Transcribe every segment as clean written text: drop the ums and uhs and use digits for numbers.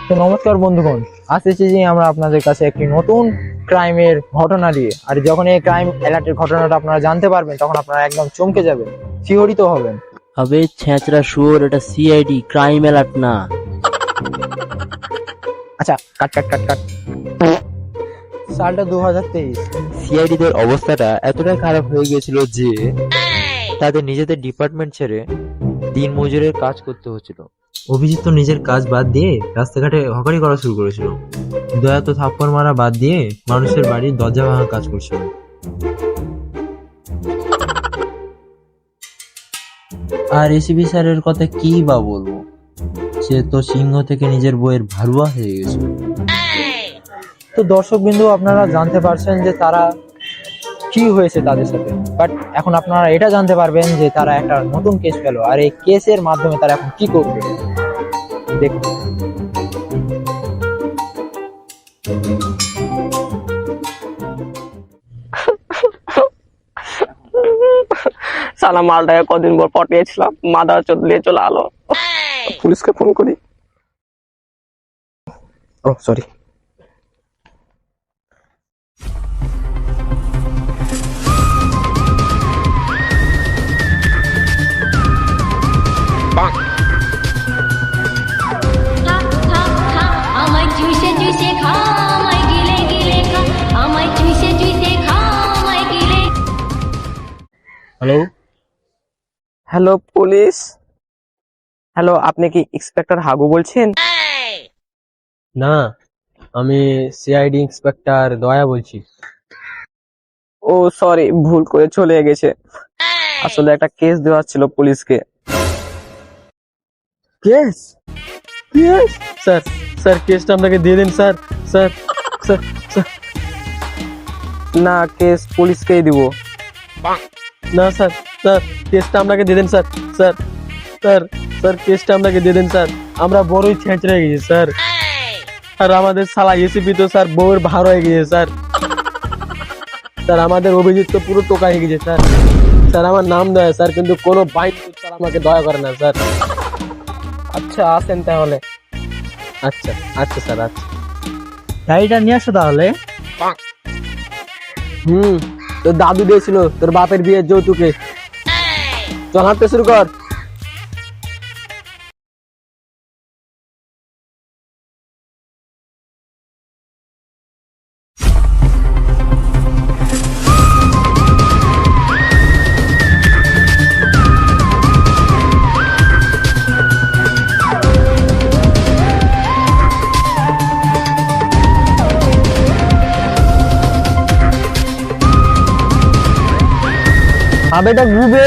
তো নমস্কার বন্ধুগণ, আজ এসেছি আমরা আপনাদের কাছে একটি নতুন ক্রাইমের ঘটনা নিয়ে। আর যখন এই ক্রাইম অ্যালার্টের ঘটনাটা আপনারা জানতে পারবেন তখন আপনারা একদম চমকে যাবেন, শিহরিত হবেন। আবে ছেঁচড়া শুয়োর, এটা সিআইডি ক্রাইম অ্যালার্ট না। আচ্ছা, কাট কাট কাট কাট। সালটা 2023। সিআইডিদের অবস্থাটা এতটাই খারাপ হয়ে গিয়েছিল যে তাদের নিজেদের ডিপার্টমেন্ট ছেড়ে দিন মজুরের কাজ করতে হচ্ছিল। অভিজিৎ তো নিজের কাজ বাদ দিয়ে রাস্তাঘাটে হকারি করা শুরু করেছিল। দয়া তো থাপ্পড় মারা বাদ দিয়ে মানুষের বাড়ির দরজা ভাঙার কাজ করছিল। আর এসিপি স্যারের কথা কি বা বলবো, সে তো সিংহ থেকে নিজের বইয়ের ভারুয়া হয়ে গেছে। তো দর্শক বিন্দু, আপনারা জানতে পারছেন যে তারা কি হয়েছে তাদের সাথে, বাট এখন আপনারা এটা জানতে পারবেন যে তারা একটা নতুন কেস পেল, আর এই কেসের মাধ্যমে তারা এখন কি করবে দেখুন। সালা মালটাকে কদিন পর পটিয়েছিলাম, মাদা চলে চলে আলো। পুলিশকে ফোন করি। ও সরি। আমায় চুষে চুষে খা, আমায় গিলে গিলে খা, আমায় চুষে চুষে খা, আমায় গিলে। Hello, hello police. হ্যালো, আপনি কি ইন্সপেক্টর হাগু বলছেন? না, আমি সিআইডি ইন্সপেক্টর দয়া বলছি। ও সরি, ভুল করে চলে গেছে। আসলে একটা কেস দেওয়া ছিল পুলিশকে। কেস? কেস? স্যার, স্যার কেসটা আপনাকে দিয়ে দিন স্যার। স্যার স্যার স্যার না, কেস পুলিশকেই দিব। না স্যার, স্যার কেসটা আপনাকে দিয়ে দিন স্যার। স্যার স্যার স্যার কেসটা আপনাকে দিয়ে দিন স্যার। আমরা বড়ই ছেঁচড়ে গেছি স্যার। আর আমাদের শালা এসিপি তো স্যার বউয়ের ভার হয়ে গেছে স্যার। স্যার আমাদের অভিজিৎ তো পুরো টোকা হয়ে গেছে স্যার। স্যার আমার নাম দয়া স্যার, কিন্তু কোনো বাইক স্যার আমাকে দয়া করে না স্যার। আচ্ছা আসেন তাহলে। আচ্ছা আচ্ছা স্যার, আচ্ছা। গাড়িটা নিয়ে আসো তাহলে। তোর দাদু দিয়েছিল তোর বাপের বিয়ের যৌতুকে। চল হাঁটতে শুরু কর। আবেটা ঘুরবে।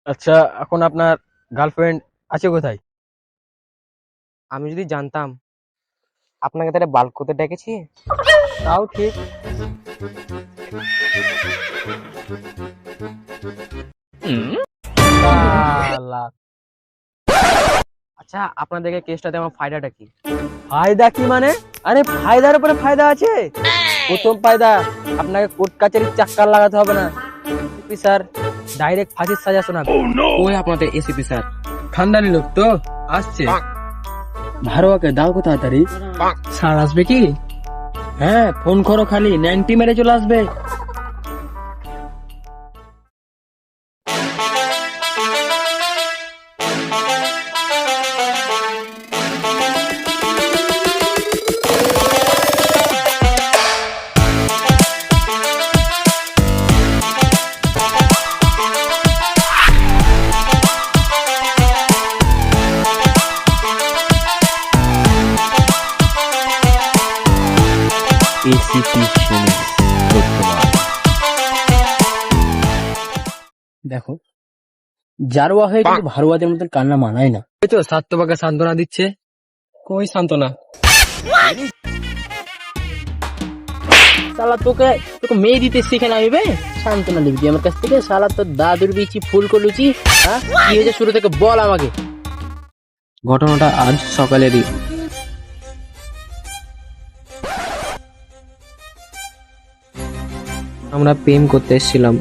আচ্ছা, এখন আপনার গার্লফ্রেন্ড আছে কোথায়? আমি যদি জানতাম আপনাকে তাহলে বাল্ক করতে ডেকেছি। তাও ঠিক। শালা। আচ্ছা, আপনাদেরকে কেসটাতে আমার ফায়দাটা কি? ফায়দা কি মানে? আরে ফায়দার উপরে ফায়দা আছে। প্রথম ফায়দা, আপনাকে কোর্ট কাচারির চাক্কার লাগাতে হবে না। এসপি স্যার ডাইরেক্ট ফাঁসির সাজা শোনাবে। ওই আপনাদের এসিপি স্যার। খানদানি লোক তো আসছে। ভারোয়াকে দাও কো তাড়াতাড়ি। স্যার আসবে কি? হ্যাঁ, ফোন করো, খালি 90 মেরে চলে আসবে। দেখো, জারোয়া হয়ে কিন্তু ভারোয়াদের মতন কান্না মানায় না। তো স্যার তোমাকে সান্ত্বনা দিচ্ছে। কই সান্ত্বনা? শালা তোকে তোকে মেয়ে দিতে শিখে না হবে, সান্ত্বনা লিখবি আমার কাছ থেকে। শালা তোর দাদুর বিচি ফুল কলুচি। হ্যাঁ, কি হয়েছে শুরু থেকে বল আমাকে। ঘটনাটা আজ সকালেরই। আমরা প্রেম করতে এসেছিলাম।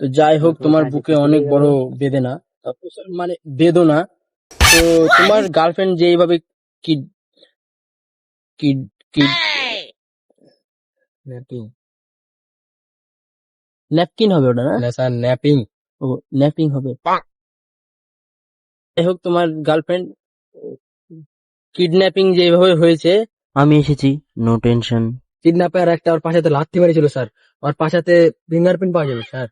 তো যাই হোক, তোমার বুকে অনেক বড় বেদনা, মানে বেদনা। তো তোমার গার্লফ্রেন্ড যে এইভাবে কি কি কি ন্যাপকিন হবে ওটা না? Sir napping. ও ন্যাপিং হবে। যাই হোক, তোমার গার্লফ্রেন্ড কিডন্যাপিং যেভাবে হয়েছে, আমি এসেছি, নো টেনশন। কিডন্যাপার একটা ওর পাশাতে লাথি মেরেছিল স্যার, ওর পাশাতে ফিঙ্গারপ্রিন্ট পাওয়া যাবে স্যার।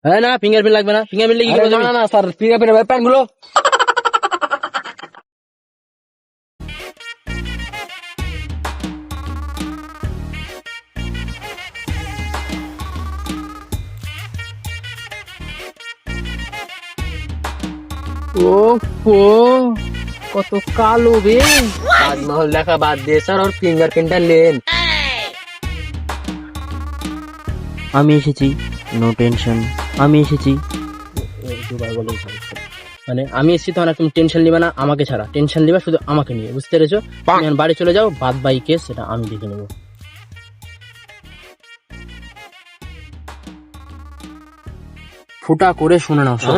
হ্যাঁ না, ফিঙ্গারপ্রিন্ট লাগবে না, ফিঙ্গারপ্রিন্ট কি করবে? না না স্যার, ফিঙ্গারপ্রিন্ট প্যান গুলো। ও কত কালো বে। তাজমহল লেখা বাদ দিয়ে স্যার ওর ফিঙ্গারপ্রিন্টটা লেন। আমি এসেছি, নো টেনশন। আমি এসেছি। মানে আমি এসেছি তখন তুমি টেনশন নিবে না আমাকে ছাড়া, টেনশন নিবা শুধু আমাকে নিয়ে, বুঝতে পেরেছো? তুমি এখন বাড়ি চলে যাও, বাদ বাই কেস সেটা আমি দেখে নেবো। ফুটা করে শুনে নাও সব।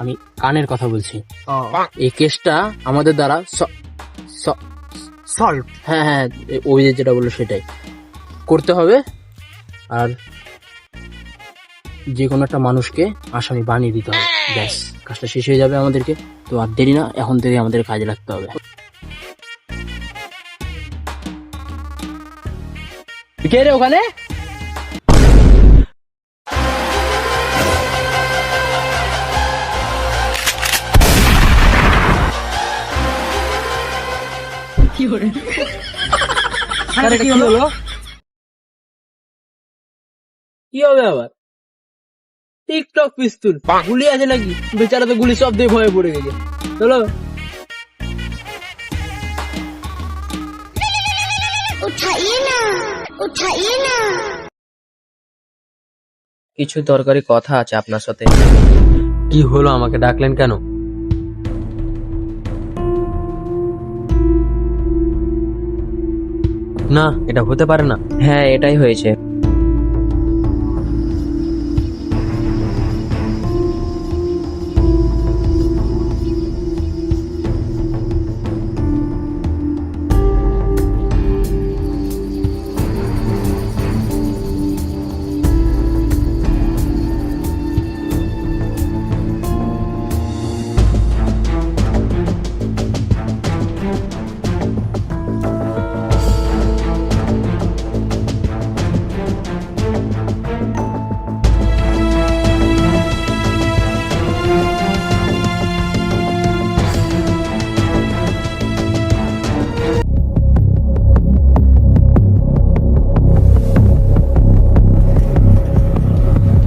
আমি কানের কথা বলছি। এই কেসটা আমাদের দ্বারা সলভ, হ্যাঁ হ্যাঁ, ওই যে যেটা বললো সেটাই করতে হবে। আর যে কোনো একটা মানুষকে আসামি বানিয়ে দিতে হবে, ব্যাস কাজটা শেষ হয়ে যাবে আমাদেরকে। তো আর দেরি না, এখন থেকে আমাদের কাজে লাগতে হবে। কে রে ওখানে? কি হলো? কি হবে আবার? টিকটক পিস্তুল গুলি আছে নাকি? বেচারা তো গুলি সব দিয়ে ভয়ে পড়ে গেছে। চলো। কিছু দরকারি কথা আছে আপনার সাথে। কি হলো, আমাকে ডাকলেন কেন? না, এটা হতে পারে না। হ্যাঁ, এটাই হয়েছে।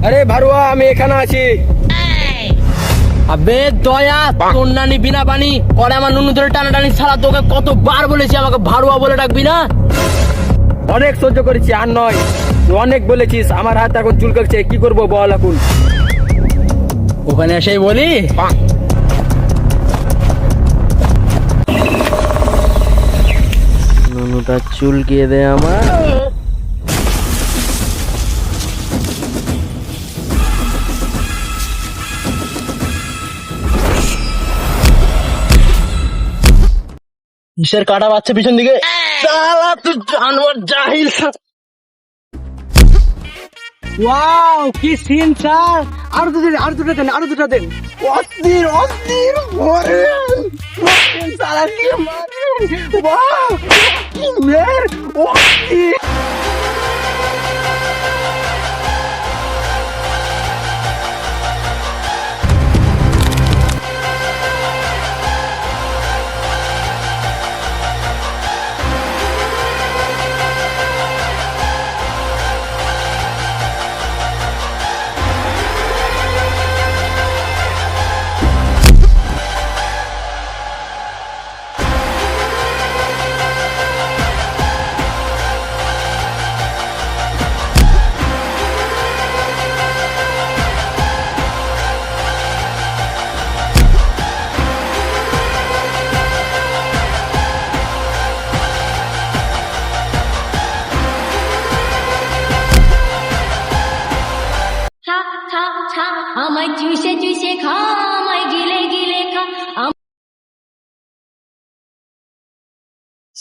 আরে ভারুয়া, আমি এখানে আছি। আবে দয়া, তোর নানি বিনা পানি করে আমার নুনু ধরে টানাটানি ছাড়া, তোকে কতবার বলেছি আমাকে ভারুয়া বলে ডাকবি না? অনেক সহ্য করেছি, আর নয়। অনেক বলেছিস, আমার হাত এখন চুলকাচ্ছে, কি করবো বল এখন? ওখানে এসেই বলি নুনুটা চুলকিয়ে দে আমার। কিসের কাটা বাচ্চা পিছন দিকে? শালা তুই জানোয়ার, জাহিল। ওয়াও, কি সিন স্যার! আরো দুটো দেন, আরো দুটো দেন। অস্থির অস্থির ভরে সারা কি মারে! ওয়াও, কি মের! অস্থির।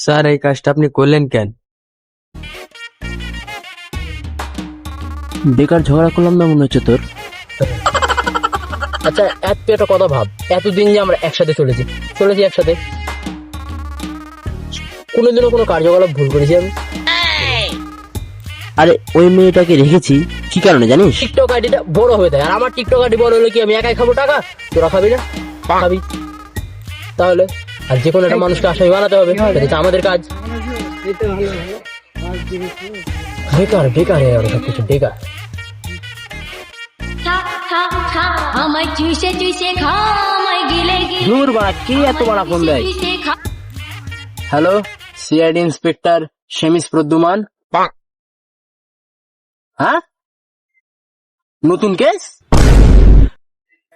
স্যার এই কাজটা আপনি করলেন কেন? বেকার ঝগড়া করলাম না মনে হচ্ছে তোর। আচ্ছা তুই একটা কথা ভাব, এতদিন যে আমরা একসাথে চলেছি একসাথে, কোনোদিনও কোনো কার্যকলাপ ভুল করেছি আমি? আরে ওই মেয়েটাকে রেখেছি কি কারণে জানিস? টিকটক আইডিটা বড় হয়ে যায়, আর আমার টিকটক আইডি বড় হলে কি আমি একাই খাবো টাকা? তোরা খাবি না? খাবি তাহলে। আর যে কোনো একটা মানুষকে আসামি বানাতে হবে, এটা হচ্ছে আমাদের কাজ। বেকার বেকার সব কিছু বেকার। খা খা খা আমায় চুষে চুষে খা আমায় গিলে গিলে দূর বাড়া, কি এত বড় ফোন দেয়? চুষে খা হ্যালো, সিআইডি ইন্সপেক্টর শেমিস প্রদ্যুমান। হ্যাঁ, নতুন কেস?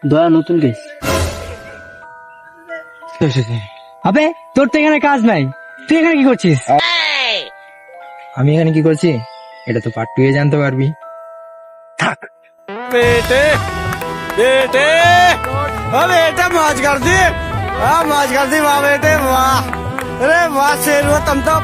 দয়া নতুন কেস। আবে তোর তো এখানে কাজ নাই, তুই এখানে কি করছিস? আমি এখানে কি করছি এটা তো পার্ট 2 এ জানতে পারবি। बेटे बेटे ओ बेटा मौज कर दी वाह मौज कर दी वाह बेटे वाह अरे वाह शेर हो तुम तो